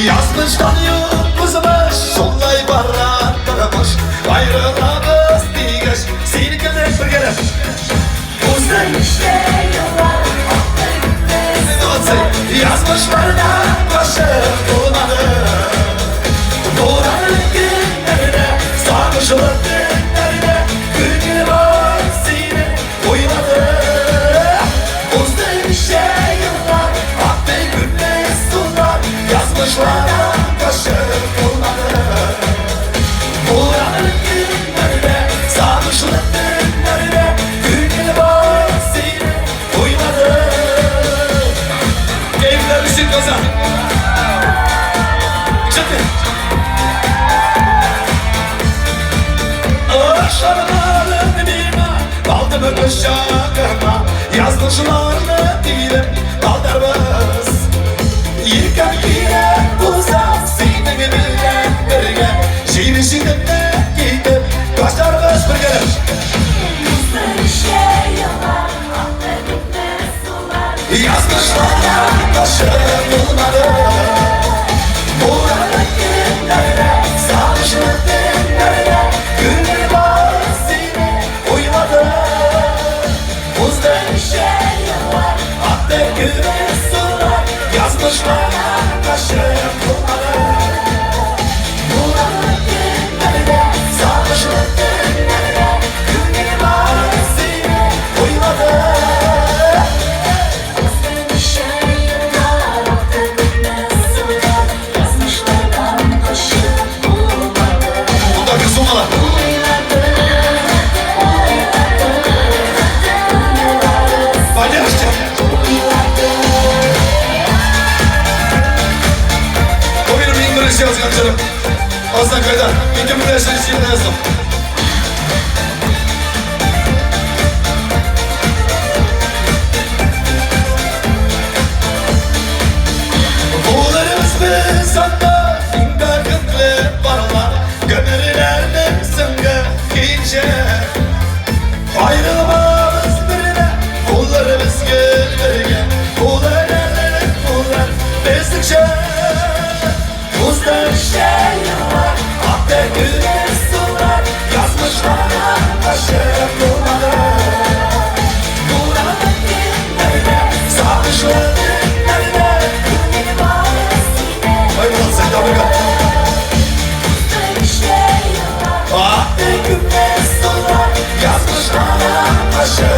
Yazmış tanıyor kızmış, sollay barra karamış. Ayrılamız digeç, seni kadar bir kere. Uzun işte yıllar, yazmışlar da başı bulmadı. Doğranın günlerine, sarmışılır günlerine, gün var seni uymadı. uzun işte yıllar, Aklı günler sular, yazmışlar da başı bulmadı. Doğranın günlerine, sarmışılır günlerine, gün var seni uymadı. Evler ışık kazan. Yükseltin. Ağaçlarının dibine kaldı böyle şakama. Yazmışlarını dilim kaldırmaz. Yıkan yine uzak senin gibiler birge. Şirin şirinle gidip kaçlarımız birge. uzun işte yıllar, aklı bitmez sular. Yazmışlar başı bulmadı. Buranın günlerine, sarmışlık günlerine, günleri var seni uymadı. Uzun İşte yıllar, aklı güneş sular, yazmışlar başı bulmadı. Buranın günlerine, sarmışlık günlerine, günleri var seni uymadı. uzun işte yıllar, aklı bitmez sular. Yazmışlardan başı bulmadı. Burada kız olmalı. Paylaşacağım. O benim İngilizce yazgan canım. Aslan kayda. İnce bir dersleri içinde yazdım. Buğularımız bir sanda, ingar kıtlı barlar. Gönüllerde sıngı giyince. Ayrılmaz birine, kullarımız gölgerge. Kullar elleri kullar, bezdikçe. Uzun işte yıllar, aklı güneş sular. Yazmışlar başı bulmadı. Buranın günlerine, sarmışlar günlerine. Günleri var sine, Ay ulan sen de Amerika. uzun işte yıllar. Aklı güneş sular, yazmışlar başı